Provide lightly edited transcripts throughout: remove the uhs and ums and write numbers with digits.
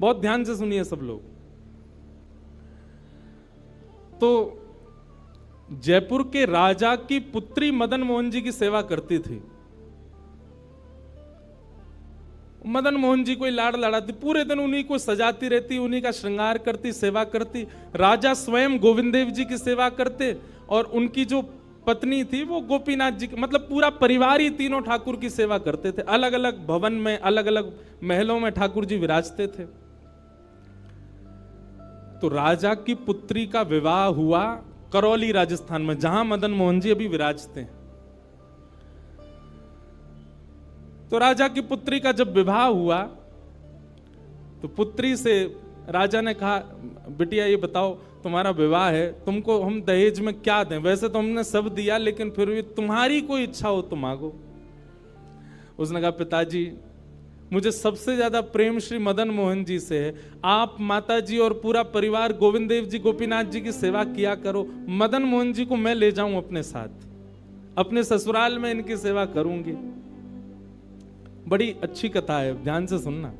बहुत ध्यान से सुनिए सब लोग। तो जयपुर के राजा की पुत्री मदन मोहन जी की सेवा करती थी। मदन मोहन जी को लाड़ लड़ाती, पूरे दिन उन्हीं को सजाती रहती, उन्हीं का श्रृंगार करती, सेवा करती। राजा स्वयं गोविंद देव जी की सेवा करते और उनकी जो पत्नी थी वो गोपीनाथ जी की, मतलब पूरा परिवार ही तीनों ठाकुर की सेवा करते थे। अलग अलग भवन में, अलग अलग महलों में ठाकुर जी विराजते थे। तो राजा की पुत्री का विवाह हुआ करौली राजस्थान में, जहां मदन मोहन जी अभी विराजते हैं। तो राजा की पुत्री का जब विवाह हुआ तो पुत्री से राजा ने कहा, बिटिया ये बताओ तुम्हारा विवाह है, तुमको हम दहेज में क्या दें? वैसे तो हमने सब दिया, लेकिन फिर भी तुम्हारी कोई इच्छा हो तो मांगो। उसने कहा, पिताजी मुझे सबसे ज्यादा प्रेम श्री मदन मोहन जी से है। आप माता जी और पूरा परिवार गोविंद देव जी गोपीनाथ जी की सेवा किया करो। मदन मोहन जी को मैं ले जाऊं अपने साथ, अपने ससुराल में इनकी सेवा करूंगी। बड़ी अच्छी कथा है, ध्यान से सुनना।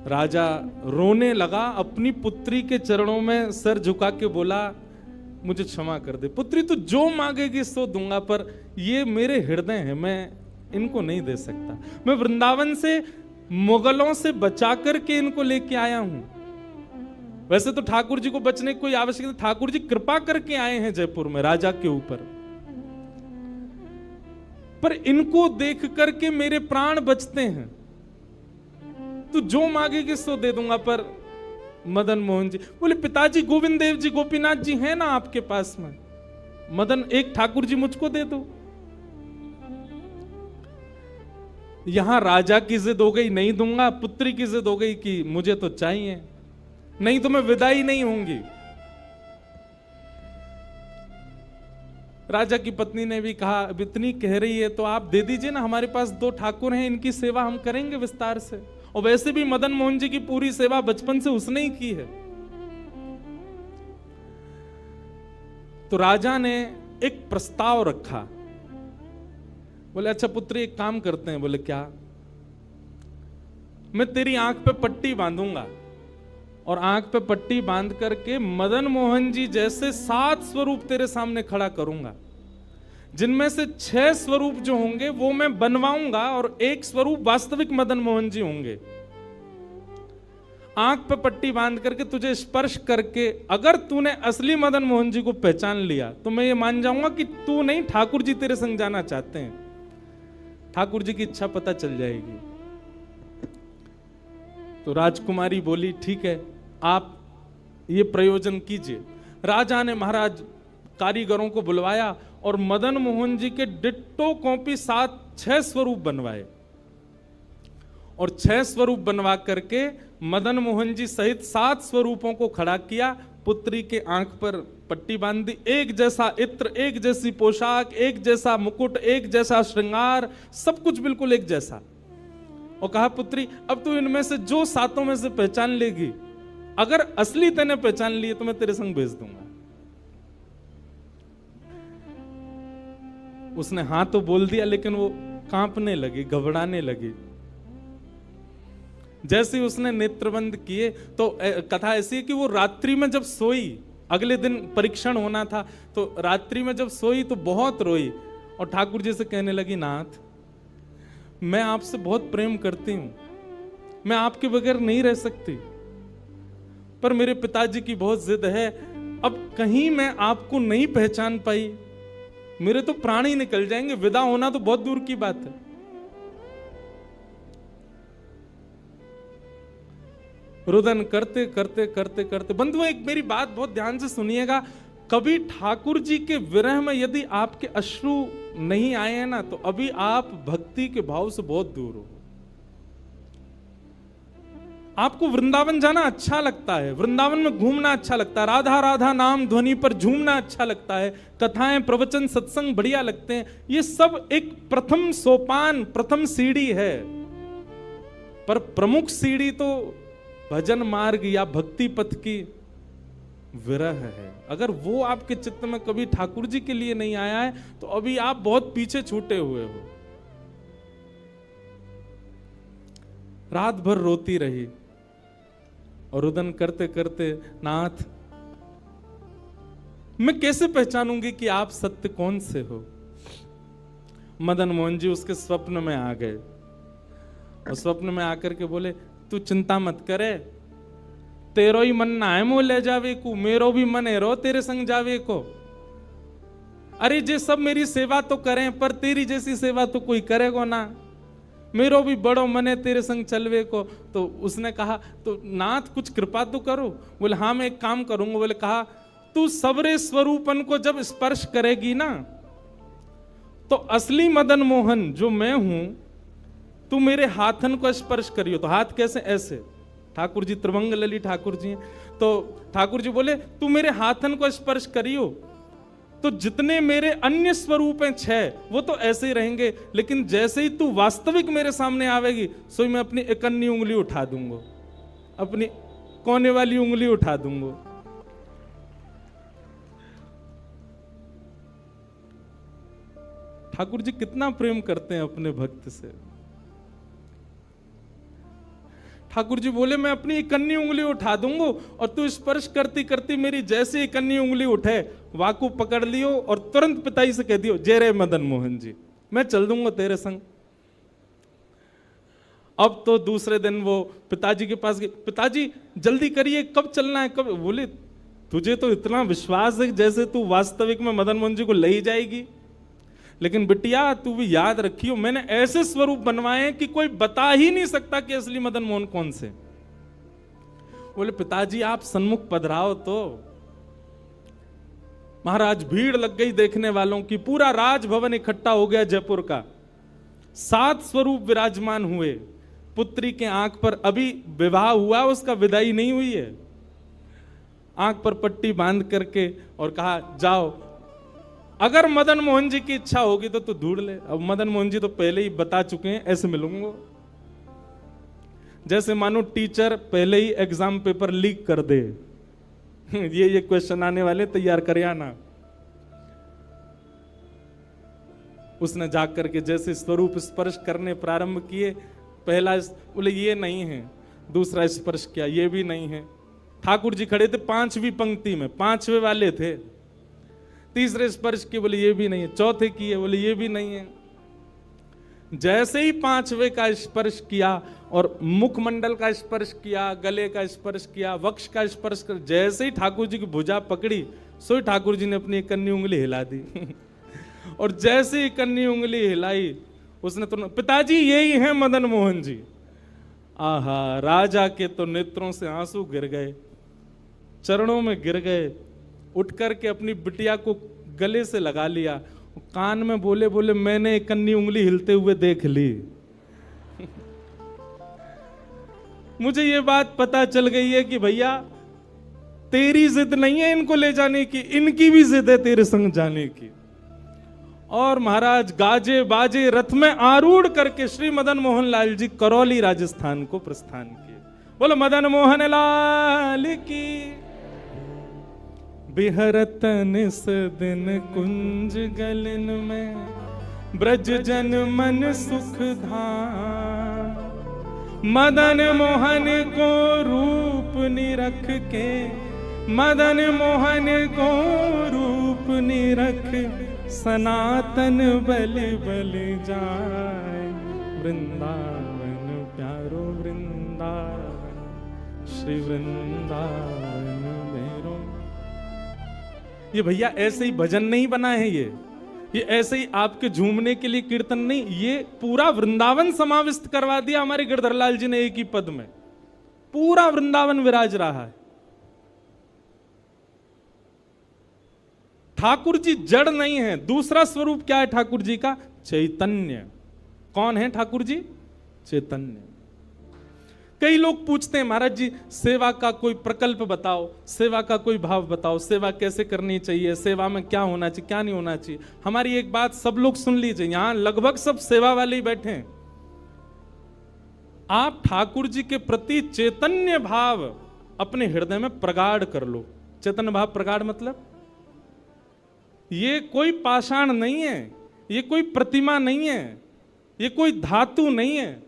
राजा रोने लगा, अपनी पुत्री के चरणों में सर झुका के बोला, मुझे क्षमा कर दे पुत्री, तू जो मांगेगी सो दूंगा, पर ये मेरे हृदय है, मैं इनको नहीं दे सकता। मैं वृंदावन से मुगलों से बचा करके इनको लेके आया हूं। वैसे तो ठाकुर जी को बचने की कोई आवश्यकता, ठाकुर जी कृपा करके आए हैं जयपुर में राजा के ऊपर, पर इनको देख करके मेरे प्राण बचते हैं। तू जो मांगेगी सो दे दूंगा। पर मदन मोहन जी बोले, पिताजी गोविंद देव जी गोपीनाथ जी हैं ना आपके पास में, मदन एक ठाकुर जी मुझको दे दो। यहां राजा की जिद हो गई, नहीं दूंगा। पुत्री की जिद हो गई कि मुझे तो चाहिए, नहीं तो मैं विदाई नहीं होंगी। राजा की पत्नी ने भी कहा, अब इतनी कह रही है तो आप दे दीजिए ना, हमारे पास 2 ठाकुर हैं, इनकी सेवा हम करेंगे विस्तार से। और वैसे भी मदन मोहन जी की पूरी सेवा बचपन से उसने ही की है। तो राजा ने एक प्रस्ताव रखा। बोले, अच्छा पुत्री एक काम करते हैं। बोले, क्या? मैं तेरी आंख पे पट्टी बांधूंगा और आंख पे पट्टी बांध करके मदन मोहन जी जैसे 7 स्वरूप तेरे सामने खड़ा करूंगा, जिनमें से 6 स्वरूप जो होंगे वो मैं बनवाऊंगा और 1 स्वरूप वास्तविक मदन मोहन जी होंगे। आंख पे पट्टी बांध करके तुझे स्पर्श करके अगर तूने असली मदन मोहन जी को पहचान लिया तो मैं ये मान जाऊंगा कि तू नहीं, ठाकुर जी तेरे संग जाना चाहते हैं। ठाकुर जी की इच्छा पता चल जाएगी। तो राजकुमारी बोली, ठीक है, आप ये प्रयोजन कीजिए। राजा ने महाराज कारीगरों को बुलवाया और मदन मोहन जी के डिट्टो कॉपी 6 स्वरूप बनवाए और 6 स्वरूप बनवा करके मदन मोहन जी सहित 7 स्वरूपों को खड़ा किया। पुत्री के आंख पर पट्टी बांध दी, एक जैसा इत्र, एक जैसी पोशाक, एक जैसा मुकुट, एक जैसा श्रृंगार, सब कुछ बिल्कुल एक जैसा। और कहा, पुत्री अब तू इनमें से जो 7 में से पहचान लेगी, अगर असली तेने पहचान लिए तो मैं तेरे संग भेज दूंगा। उसने हाँ तो बोल दिया, लेकिन वो कांपने लगी, घबराने लगी। जैसे ही उसने नेत्रबंद किए तो कथा ऐसी है कि वो रात्रि में जब सोई, अगले दिन परीक्षण होना था, तो रात्रि में जब सोई तो बहुत रोई और ठाकुर जी से कहने लगी, नाथ मैं आपसे बहुत प्रेम करती हूं, मैं आपके बगैर नहीं रह सकती, पर मेरे पिताजी की बहुत जिद है। अब कहीं मैं आपको नहीं पहचान पाई, मेरे तो प्राण ही निकल जाएंगे, विदा होना तो बहुत दूर की बात है। रुदन करते करते करते करते, बंधुओं एक मेरी बात बहुत ध्यान से सुनिएगा, कभी ठाकुर जी के विरह में यदि आपके अश्रु नहीं आए हैं ना, तो अभी आप भक्ति के भाव से बहुत दूर हो। आपको वृंदावन जाना अच्छा लगता है, वृंदावन में घूमना अच्छा लगता है, राधा राधा नाम ध्वनि पर झूमना अच्छा लगता है, कथाएं प्रवचन सत्संग बढ़िया लगते हैं, ये सब एक प्रथम सोपान, प्रथम सीढ़ी है। पर प्रमुख सीढ़ी तो भजन मार्ग या भक्ति पथ की विरह है। अगर वो आपके चित्त में कभी ठाकुर जी के लिए नहीं आया है तो अभी आप बहुत पीछे छूटे हुए हो। रात भर रोती रही और रुदन करते करते, नाथ मैं कैसे पहचानूंगी कि आप सत्य कौन से हो। मदन मोहन जी उसके स्वप्न में आ गए और स्वप्न में आकर के बोले, तू चिंता मत करे, तेरो ही मन ना है मो ले जावे को, मेरो भी मन है रो तेरे संग जावे को। अरे जे सब मेरी सेवा तो करें, पर तेरी जैसी सेवा तो कोई करेगा ना, मेरो भी बड़ो मन है तेरे संग चलवे को। तो उसने कहा, तो नाथ कुछ कृपा तो करो। बोले हाँ मैं एक काम करूंगा। बोले कहा, तू सबरे स्वरूपन को जब स्पर्श करेगी ना, तो असली मदन मोहन जो मैं हूं, तू मेरे हाथन को स्पर्श करियो। तो हाथ कैसे? ऐसे। ठाकुर जी त्रिभंग लली ठाकुर जी हैं, तो ठाकुर जी बोले तू मेरे हाथन को स्पर्श करियो, तो जितने मेरे अन्य स्वरूप हैं 6 वो तो ऐसे ही रहेंगे, लेकिन जैसे ही तू वास्तविक मेरे सामने आवेगी, सो मैं अपनी इकन्नी उंगली उठा दूंगा, अपनी कोने वाली उंगली उठा दूंगा। ठाकुर जी कितना प्रेम करते हैं अपने भक्त से। ठाकुर जी बोले मैं अपनी इकन्नी उंगली उठा दूंगा और तू स्पर्श करती करती मेरी जैसे इकन्नी उंगली उठे, वाकू पकड़ लियो और तुरंत पिताजी से कह दियो, जय रे मदन मोहन जी, मैं चल दूंगा तेरे संग। अब तो दूसरे दिन वो पिताजी के पास गए, पिताजी जल्दी करिए, कब चलना है, कब? बोले तुझे तो इतना विश्वास है जैसे तू वास्तविक में मदन मोहन जी को ले ही जाएगी, लेकिन बिटिया तू भी याद रखियो, मैंने ऐसे स्वरूप बनवाए हैं कि कोई बता ही नहीं सकता कि असली मदन मोहन कौन से। बोले पिताजी आप सन्मुख पधराओ। तो महाराज भीड़ लग गई देखने वालों की, पूरा राजभवन इकट्ठा हो गया जयपुर का। 7 स्वरूप विराजमान हुए। पुत्री के आंख पर अभी विवाह हुआ, उसका विदाई नहीं हुई है, आंख पर पट्टी बांध करके और कहा जाओ, अगर मदन मोहन जी की इच्छा होगी तो तू ढूंढ ले। अब मदन मोहन जी तो पहले ही बता चुके हैं, ऐसे मिलूंगा। जैसे मानो टीचर पहले ही एग्जाम पेपर लीक कर दे, ये क्वेश्चन आने वाले, तैयार कर आना। उसने जाग करके जैसे स्वरूप स्पर्श करने प्रारंभ किए, पहला बोले ये नहीं है, दूसरा स्पर्श किया, ये भी नहीं है। ठाकुर जी खड़े थे 5वीं पंक्ति में, 5वें वाले थे। तीसरे स्पर्श किए, बोले ये भी नहीं है। चौथे किए, बोले ये भी नहीं है। जैसे ही 5वें का स्पर्श किया और मुखमंडल का स्पर्श किया, गले का स्पर्श किया, वक्ष का स्पर्श कर, जैसे ही ठाकुर जी की भुजा पकड़ी, सो ठाकुर जी ने अपनी इकन्नी उंगली हिला दी। और जैसे ही इकन्नी उंगली हिलाई, उसने तो, पिताजी यही है मदन मोहन जी। आहा, राजा के तो नेत्रों से आंसू गिर गए, चरणों में गिर गए, उठ करके अपनी बिटिया को गले से लगा लिया, कान में बोले बोले मैंने इकन्नी उंगली हिलते हुए देख ली। मुझे ये बात पता चल गई है कि भैया तेरी जिद नहीं है इनको ले जाने की, इनकी भी जिद है तेरे संग जाने की। और महाराज गाजे बाजे रथ में आरूढ़ करके श्री मदन मोहन लाल जी करौली राजस्थान को प्रस्थान किए। बोलो मदन मोहन लाल की। बिहरत निस दिन कुंज गलन में, ब्रज जन मन सुख धाम। मदन मोहन को रूप निरख के, मदन मोहन को रूप निरख, सनातन बल बल जाए। वृंदावन प्यारो वृंदावन, श्री वृंदावन मेरो। ये भैया ऐसे ही भजन नहीं बना है, ये ऐसे ही आपके झूमने के लिए कीर्तन नहीं, ये पूरा वृंदावन समाविष्ट करवा दिया हमारे गिरधरलाल जी ने एक ही पद में। पूरा वृंदावन विराज रहा है। ठाकुर जी जड़ नहीं है। दूसरा स्वरूप क्या है ठाकुर जी का? चैतन्य। कौन है ठाकुर जी? चैतन्य। कई लोग पूछते हैं महाराज जी सेवा का कोई प्रकल्प बताओ, सेवा का कोई भाव बताओ, सेवा कैसे करनी चाहिए, सेवा में क्या होना चाहिए क्या नहीं होना चाहिए। हमारी एक बात सब लोग सुन लीजिए, यहां लगभग सब सेवा वाले ही बैठे हैं। आप ठाकुर जी के प्रति चैतन्य भाव अपने हृदय में प्रगाढ़ कर लो। चैतन्य भाव प्रगाढ़ मतलब ये कोई पाषाण नहीं है, ये कोई प्रतिमा नहीं है, ये कोई धातु नहीं है।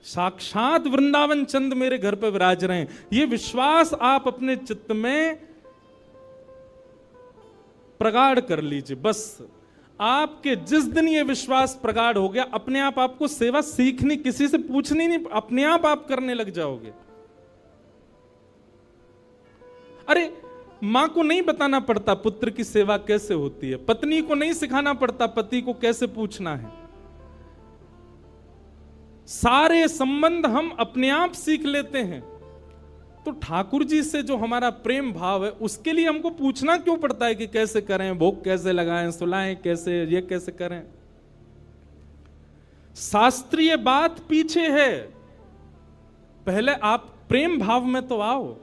साक्षात वृंदावन चंद मेरे घर पे विराज रहे हैं। ये विश्वास आप अपने चित्त में प्रगाढ़ कर लीजिए। बस आपके जिस दिन ये विश्वास प्रगाढ़ हो गया, अपने आप आपको सेवा सीखनी, किसी से पूछनी नहीं, अपने आप करने लग जाओगे। अरे मां को नहीं बताना पड़ता पुत्र की सेवा कैसे होती है, पत्नी को नहीं सिखाना पड़ता पति को कैसे पूछना है। सारे संबंध हम अपने आप सीख लेते हैं। तो ठाकुर जी से जो हमारा प्रेम भाव है, उसके लिए हमको पूछना क्यों पड़ता है कि कैसे करें, भोग कैसे लगाएं, सुलाएं कैसे, ये कैसे करें। शास्त्रीय बात पीछे है, पहले आप प्रेम भाव में तो आओ।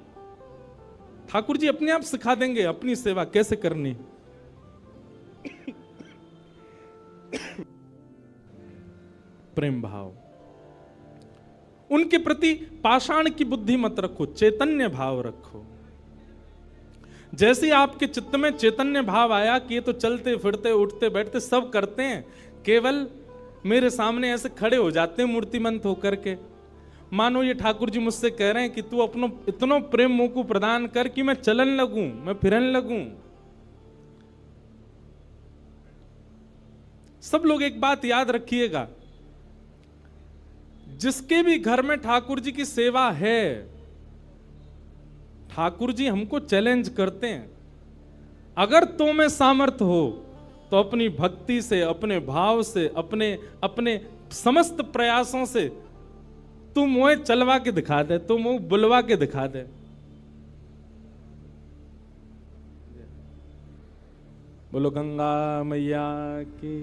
ठाकुर जी अपने आप सिखा देंगे अपनी सेवा कैसे करनी। प्रेम भाव, उनके प्रति पाषाण की बुद्धि मत रखो, चैतन्य भाव रखो। जैसे आपके चित्त में चैतन्य भाव आया कि ये तो चलते फिरते उठते बैठते सब करते हैं, केवल मेरे सामने ऐसे खड़े हो जाते हैं मूर्तिमंत होकर के, मानो ये ठाकुर जी मुझसे कह रहे हैं कि तू अपनो इतनो प्रेम मोह को प्रदान कर कि मैं चलन लगूं, मैं फिरन लगूं। सब लोग एक बात याद रखिएगा, जिसके भी घर में ठाकुर जी की सेवा है, ठाकुर जी हमको चैलेंज करते हैं, अगर तो में सामर्थ्य हो तो अपनी भक्ति से, अपने भाव से, अपने समस्त प्रयासों से तू मुझे चलवा के दिखा दे, तू मुझे बुलवा के दिखा दे। बोलो गंगा मैया की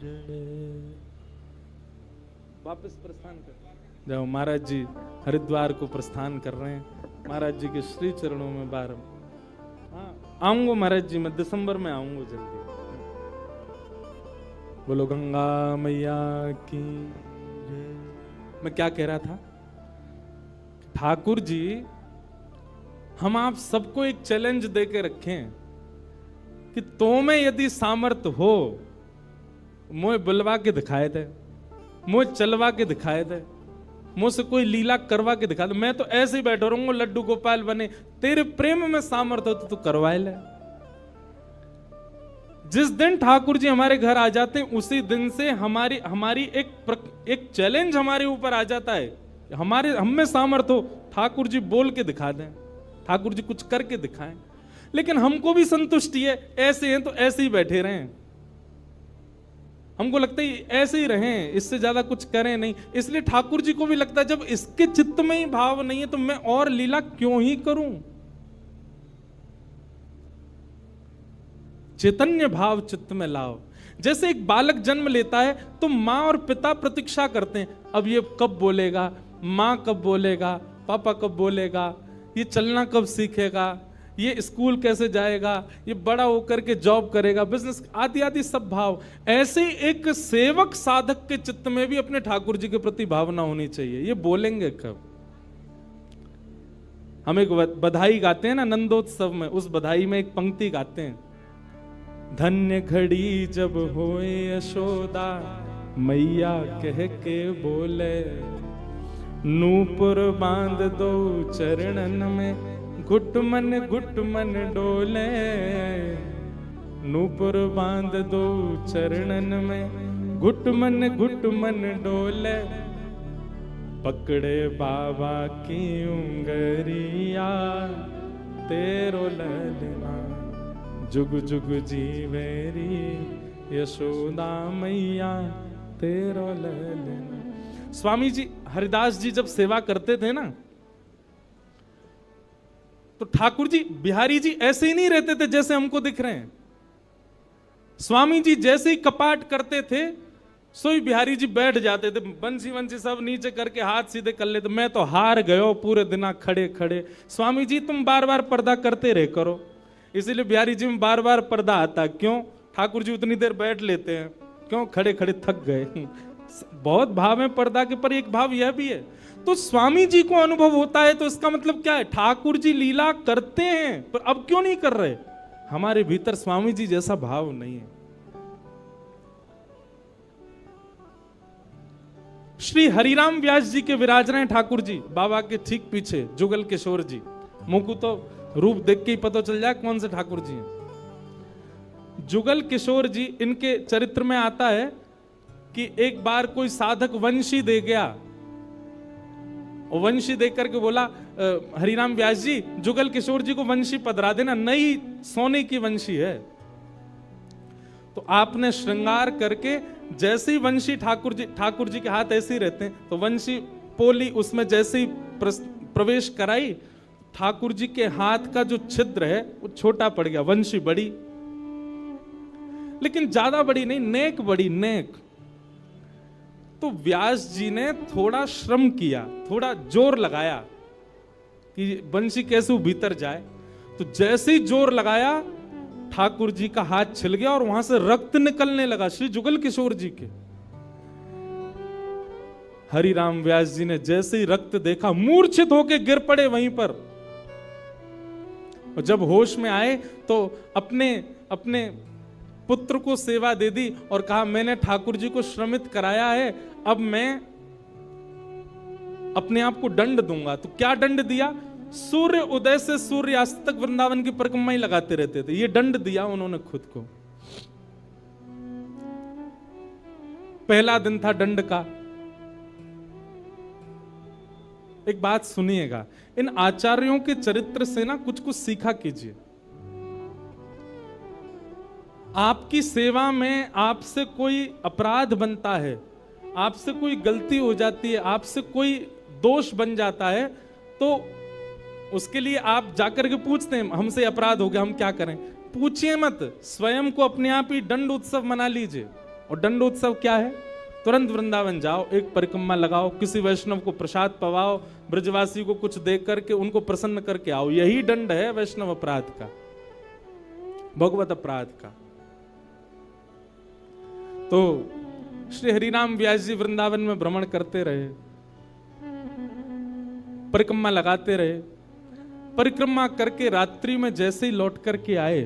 जय। वापस प्रस्थान कर जाओ। महाराज जी हरिद्वार को प्रस्थान कर रहे हैं, महाराज जी के श्री चरणों में बार। हाँ आऊंगा महाराज जी, मैं दिसंबर में आऊंगा जल्दी। बोलो गंगा मैया की जय। मैं क्या कह रहा था, ठाकुर जी हम आप सबको एक चैलेंज देके रखें कि तो में यदि सामर्थ्य हो, मुझे बुलवा के दिखाए दे, मुझे चलवा के दिखाए दे, मुझसे कोई लीला करवा के दिखा दे। मैं तो ऐसे ही बैठा रहूंगा लड्डू गोपाल बने, तेरे प्रेम में सामर्थ्य हो तो तू करवाए ले। जिस दिन ठाकुर जी हमारे घर आ जाते हैं, उसी दिन से हमारी एक चैलेंज हमारे ऊपर आ जाता है। हम में सामर्थ्य हो, ठाकुर जी बोल के दिखा दें, ठाकुर जी कुछ करके दिखाएं। लेकिन हमको भी संतुष्टि है, ऐसे हैं तो ऐसे ही बैठे रहें, हमको लगता है ऐसे ही रहें, इससे ज्यादा कुछ करें नहीं। इसलिए ठाकुर जी को भी लगता है जब इसके चित्त में ही भाव नहीं है तो मैं और लीला क्यों ही करूं। चैतन्य भाव चित्त में लाओ। जैसे एक बालक जन्म लेता है तो मां और पिता प्रतीक्षा करते हैं, अब ये कब बोलेगा, मां कब बोलेगा, पापा कब बोलेगा, ये चलना कब सीखेगा, ये स्कूल कैसे जाएगा, ये बड़ा होकर के जॉब करेगा, बिजनेस आदि आदि सब भाव। ऐसे एक सेवक साधक के चित्त में भी अपने ठाकुर जी के प्रति भावना होनी चाहिए, ये बोलेंगे कब। हम एक बधाई गाते हैं ना नंदोत्सव में, उस बधाई में एक पंक्ति गाते हैं, धन्य घड़ी जब होए यशोदा मैया कह के बोले, नूपुर बांध दो चरणन में घुट मन डोले, नूपुर बांध दो चरणन में घुट मन डोले, पकड़े बाबा की उंगरिया तेरो ललना जुग जुग जीवेरी यशोदा मैया तेरो ललना। स्वामी जी हरिदास जी जब सेवा करते थे ना, तो ठाकुर जी बिहारी जी ऐसे ही नहीं रहते थे जैसे हमको दिख रहे हैं। स्वामी जी जैसे ही कपाट करते थे, सोई बिहारी जी बैठ जाते थे, बंसी वंसी सब नीचे करके हाथ सीधे कर लेते। मैं तो हार गयो पूरे दिन खड़े खड़े। स्वामी जी तुम बार बार पर्दा करते रहे करो, इसीलिए बिहारी जी में बार बार पर्दा आता। क्यों? ठाकुर जी उतनी देर बैठ लेते हैं, क्यों? खड़े खड़े थक गए। बहुत भाव है पर्दा के, पर एक भाव यह भी है। तो स्वामी जी को अनुभव होता है, तो इसका मतलब क्या है? ठाकुर जी लीला करते हैं, पर अब क्यों नहीं कर रहे? हमारे भीतर स्वामी जी जैसा भाव नहीं है। श्री हरिराम व्यास जी के विराज रहे हैं ठाकुर जी बाबा के ठीक पीछे जुगल किशोर जी। मुंह को तो रूप देख के ही पता चल जाए कौन से ठाकुर जी हैं। जुगल किशोर जी, इनके चरित्र में आता है कि एक बार कोई साधक वंशी दे गया, और वंशी देख करके बोला हरिराम व्यास जी जुगल किशोर जी को वंशी पधरा देना, नई सोने की वंशी है। तो आपने श्रृंगार करके जैसे ही वंशी ठाकुर जी के हाथ ऐसे ही रहते हैं, तो वंशी पोली उसमें जैसे ही प्रवेश कराई, ठाकुर जी के हाथ का जो छिद्र है वो छोटा पड़ गया, वंशी बड़ी, लेकिन ज्यादा बड़ी नहीं, नेक बड़ी, नेक। तो व्यास जी ने थोड़ा श्रम किया, थोड़ा जोर लगाया कि वंशी कैसे वो भीतर जाए। तो जैसे ही जोर लगाया ठाकुर जी का हाथ छिल गया और वहां से रक्त निकलने लगा श्री जुगल किशोर जी के। हरिराम व्यास जी ने जैसे ही रक्त देखा मूर्छित होकर गिर पड़े वहीं पर, और जब होश में आए तो अपने पुत्र को सेवा दे दी और कहा मैंने ठाकुर जी को श्रमित कराया है, अब मैं अपने आप को दंड दूंगा। तो क्या दंड दिया? सूर्य उदय से सूर्यास्त तक वृंदावन की परिक्रमा ही लगाते रहते थे, ये दंड दिया उन्होंने खुद को। पहला दिन था दंड का। एक बात सुनिएगा, इन आचार्यों के चरित्र से ना कुछ कुछ सीखा कीजिए। आपकी सेवा में आपसे कोई अपराध बनता है, आपसे कोई गलती हो जाती है, आपसे कोई दोष बन जाता है, तो उसके लिए आप जाकर के पूछते हैं हमसे अपराध हो गया, हम क्या करें? पूछिए मत, स्वयं को अपने आप ही दंड उत्सव मना लीजिए। और दंड उत्सव क्या है? तुरंत वृंदावन जाओ, एक परिक्रमा लगाओ, किसी वैष्णव को प्रसाद पवाओ, ब्रजवासी को कुछ दे करके उनको प्रसन्न करके आओ। यही दंड है वैष्णव अपराध का, भगवत अपराध का। तो श्री हरिराम व्यास जी वृंदावन में भ्रमण करते रहे, परिक्रमा लगाते रहे। परिक्रमा करके रात्रि में जैसे ही लौट करके आए,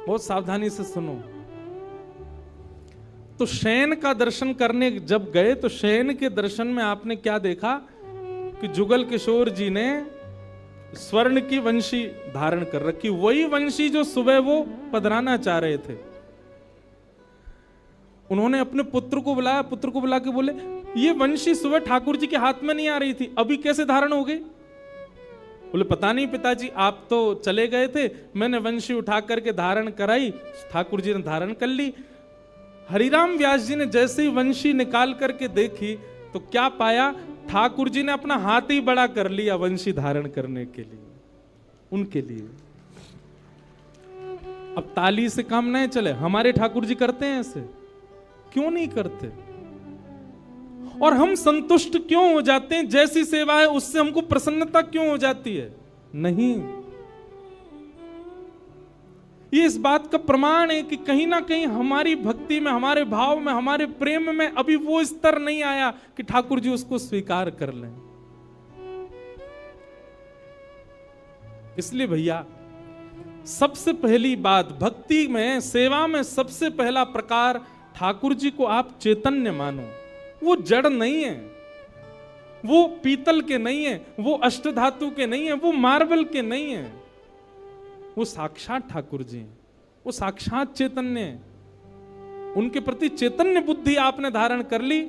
बहुत सावधानी से सुनो, तो शयन का दर्शन करने जब गए तो शयन के दर्शन में आपने क्या देखा कि जुगल किशोर जी ने स्वर्ण की वंशी धारण कर रखी, वही वंशी जो सुबह वो पधराना चाह रहे थे। उन्होंने अपने पुत्र को बुलाया, पुत्र को बुला के बोले ये वंशी सुबह ठाकुर जी के हाथ में नहीं आ रही थी, अभी कैसे धारण हो गई? बोले पता नहीं पिताजी, आप तो चले गए थे, मैंने वंशी उठा करके धारण कराई, ठाकुर जी ने धारण कर ली। हरिराम व्यास जी ने जैसे ही वंशी निकाल करके देखी तो क्या पाया? ठाकुर जी ने अपना हाथ ही बड़ा कर लिया वंशी धारण करने के लिए, उनके लिए। अब ताली से काम नहीं चले, हमारे ठाकुर जी करते हैं ऐसे? क्यों नहीं करते? और हम संतुष्ट क्यों हो जाते हैं? जैसी सेवा है उससे हमको प्रसन्नता क्यों हो जाती है? नहीं। ये इस बात का प्रमाण है कि कहीं ना कहीं हमारी भक्ति में, हमारे भाव में, हमारे प्रेम में अभी वो स्तर नहीं आया कि ठाकुर जी उसको स्वीकार कर लें। इसलिए भैया सबसे पहली बात भक्ति में, सेवा में सबसे पहला प्रकार, ठाकुर जी को आप चैतन्य मानो। वो जड़ नहीं है, वो पीतल के नहीं है, वो अष्टधातु के नहीं है, वो मार्बल के नहीं है, वो साक्षात ठाकुर जी हैं, वो साक्षात चैतन्य है। उनके प्रति चैतन्य बुद्धि आपने धारण कर ली,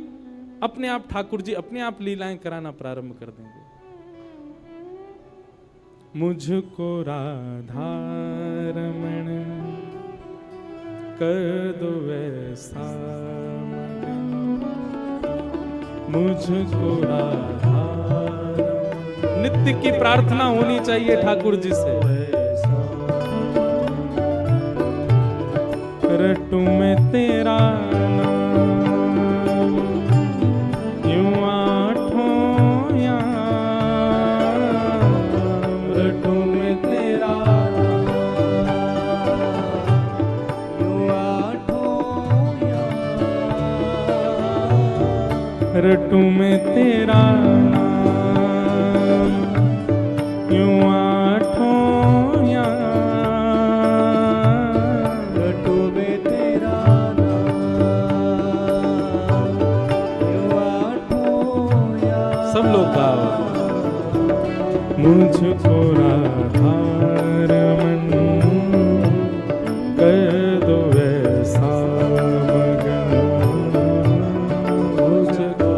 अपने आप ठाकुर जी अपने आप लीलाएं कराना प्रारंभ कर देंगे। मुझको राधा रमण कर दो वैसा, मुझको राधा, नित्य की प्रार्थना होनी चाहिए ठाकुर जी से। रटू में तेरा नाम यूं आठों याम, रटू में तेरा यूं आठों याम, रटू में तेरा नाम यूं आठों याम, मुझको राधारमण कर दो ऐसा मगन, मुझको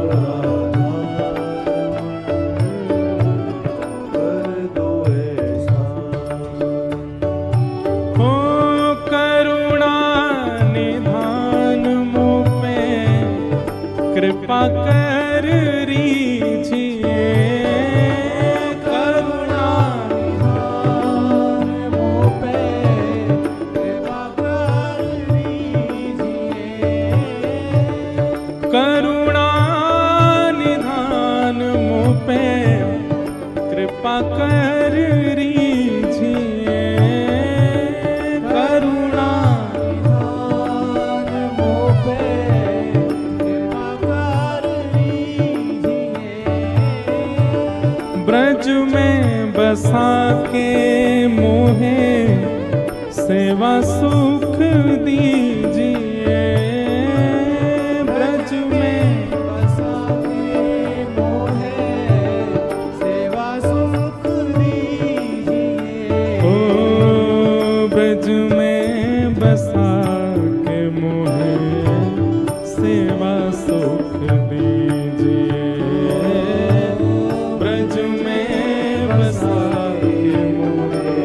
कर दो ऐसा। हो करुणा निधान मुझ पे कृपा कर रीजिए, करुणा निधान मुझ पे कृपा कर रीजिए, करुणा निधान मुझ पे कृपा कर रीजिए, करुणा निधान मुझ पे कृपा कर रीजिए। ब्रज में बसा के मोहे सेवा सुख दीजिए, ब्रज में बसा के मोहे सेवा सुख दीजिए। ओ ब्रज में बसा के मोहे सेवा सुख दीजिए, ब्रज में बसा के मोहे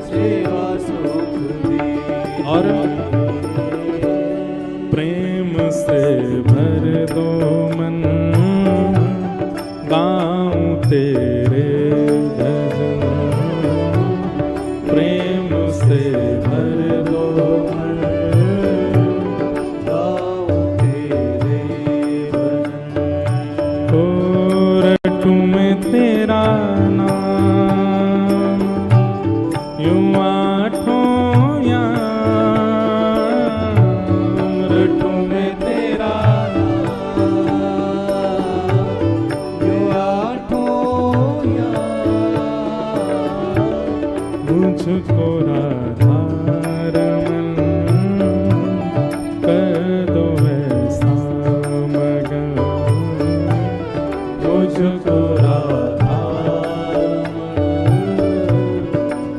सेवा सुख दीजिए। और प्रेम से भर दो मन, गाऊं तेरे भजन, प्रेम से भर दो मन, गाऊं तेरे भजन। ओ रटूं मैं तेरा नाम यूं आठों याम, रटूं मैं तेरा नाम यूं आठों याम, मुझको राधारमण कर दो ऐसा मगन, मुझको राधारमण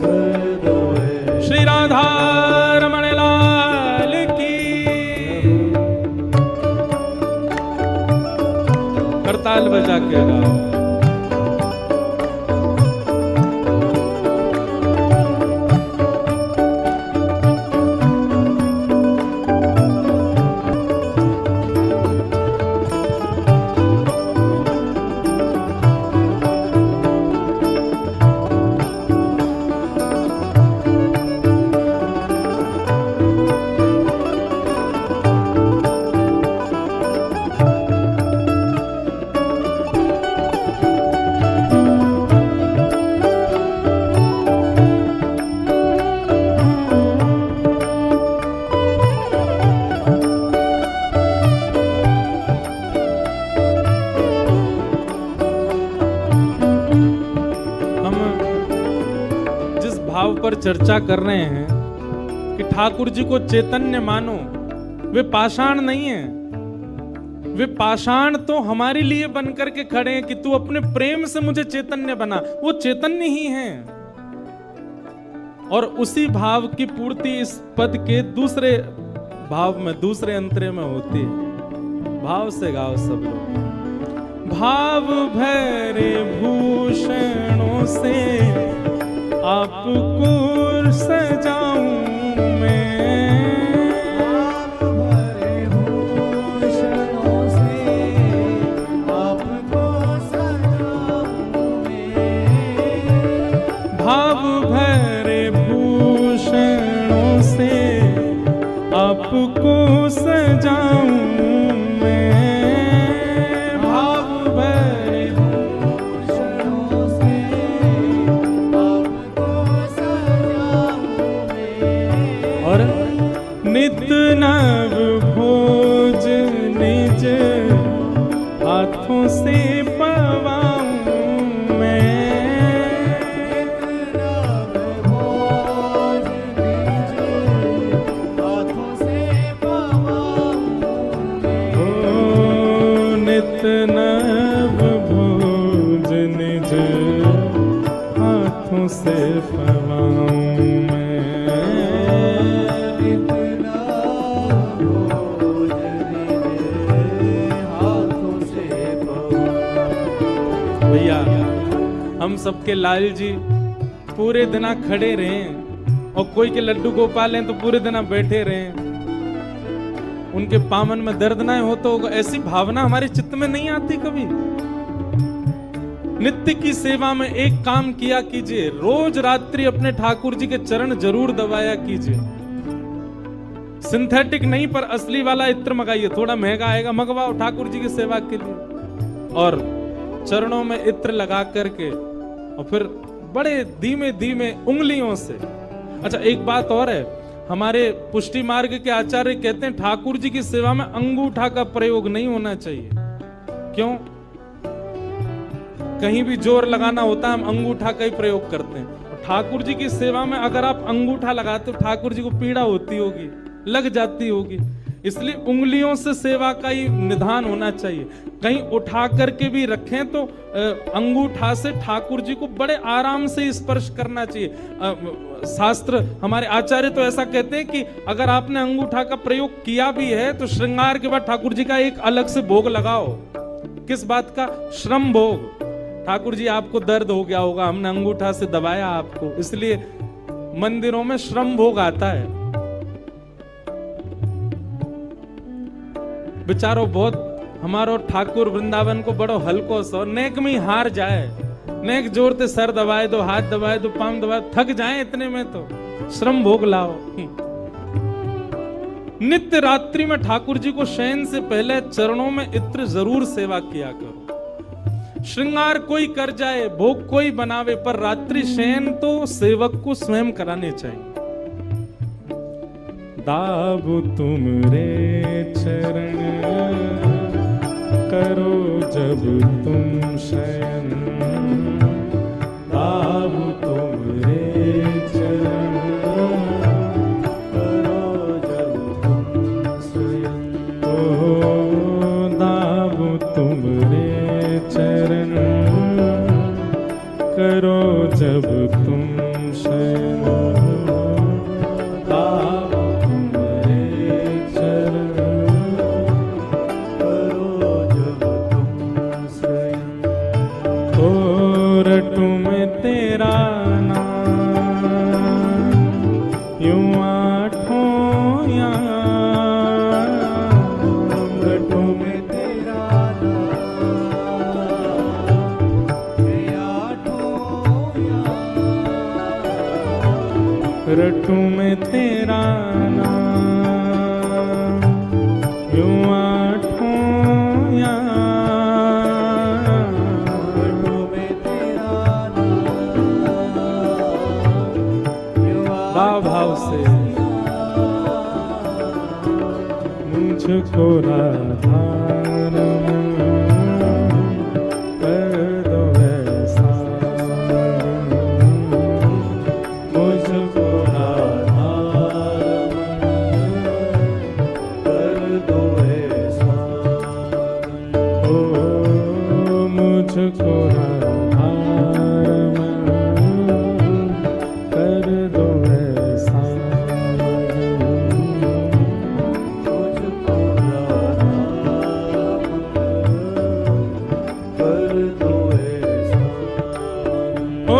कर दो ऐसा। श्री राधारमण लाल की। करताल बजा के गाओ। पर चर्चा कर रहे हैं कि ठाकुर जी को चैतन्य मानो, वे पाषाण नहीं है, वे पाषाण तो हमारे लिए बन करके खड़े हैं कि तू अपने प्रेम से मुझे चैतन्य बना। वो चैतन्य ही हैं और उसी भाव की पूर्ति इस पद के दूसरे भाव में, दूसरे अंतरे में होती है। भाव से गाओ सब लोग। भाव भरे भूषणों से आपको सजाऊं मैं, भाव भरे भूषणों से आपको सजाऊं मैं, भाव भरे भूषणों से आपको सजाऊं मैं, भाव भरे भूषणों से आपको सजाऊं मैं। और नित नव भोज निज हाथों से पवाऊं मैं, नित नव भोज निज हाथों से पवाऊं मैं। ओ नित नव भोज निज हाथों से पवाऊं मैं, इतना बोझ दीजिए हाथों से पवाऊं। भैया हम सबके लाल जी पूरे दिना खड़े रहे और कोई के लड्डू गोपाल हैं तो पूरे दिना बैठे रहे, उनके पामन में दर्द ना हो तो ऐसी भावना हमारे चित्त में नहीं आती कभी। नित्य की सेवा में एक काम किया कीजिए, रोज रात्रि अपने ठाकुर जी के चरण जरूर दबाया कीजिए। सिंथेटिक नहीं पर असली वाला इत्र मंगाइए, थोड़ा महंगा आएगा, मंगवाओ ठाकुर जी की सेवा के लिए, और चरणों में इत्र लगा करके और फिर बड़े धीमे धीमे उंगलियों से। अच्छा एक बात और है, हमारे पुष्टि मार्ग के आचार्य कहते हैं ठाकुर जी की सेवा में अंगूठा का प्रयोग नहीं होना चाहिए। क्यों? कहीं भी जोर लगाना होता है हम अंगूठा का ही प्रयोग करते हैं। ठाकुर जी की सेवा में अगर आप अंगूठा लगाते हो ठाकुर जी को पीड़ा होती होगी, लग जाती होगी, इसलिए उंगलियों से सेवा का ही निधान होना चाहिए। कहीं उठा करके भी रखें तो अंगूठा से ठाकुर जी को बड़े आराम से स्पर्श करना चाहिए। शास्त्र हमारे आचार्य तो ऐसा कहते हैं कि अगर आपने अंगूठा का प्रयोग किया भी है तो श्रृंगार के बाद ठाकुर जी का एक अलग से भोग लगाओ। किस बात का? श्रम भोग। ठाकुर जी आपको दर्द हो गया होगा, हमने अंगूठा से दबाया आपको, इसलिए मंदिरों में श्रम भोग आता है। बेचारो बहुत हमारो ठाकुर वृंदावन को बड़ो हल्को सो, नेक में हार जाए, नेक जोर ते सर दबाए दो, हाथ दबाए दो, पांव दबाए, थक जाए इतने में तो श्रम भोग लाओ। नित्य रात्रि में ठाकुर जी को शयन से पहले चरणों में इत्र जरूर सेवा किया करो। श्रृंगार कोई कर जाए, भोग कोई बनावे, पर रात्रि शयन तो सेवक को स्वयं कराने चाहिए। दाबु तुमरे चरण करो जब तुम शयन, दाबु तुमरे चरण करो जब तुम स्वयं, ओ दाबु तुमरे चरण करो जब तुम शयन, दाबु तुमरे चरण करो जब तुम स्वयं। ओ रटू में तेरा नाम यूं आठों याम, रटू में तेरा नाम मैं आठों याम, रटू में तेरा नाम यूं आठों याम, रटू में तेरा नाम यूं भाव से मुझको राधार कर दो ऐसा, मुझको आधार कर दो ऐसा, ओ मुझको राधार कर दो ऐसा, मुझको आधार कर दो ऐसा। ओ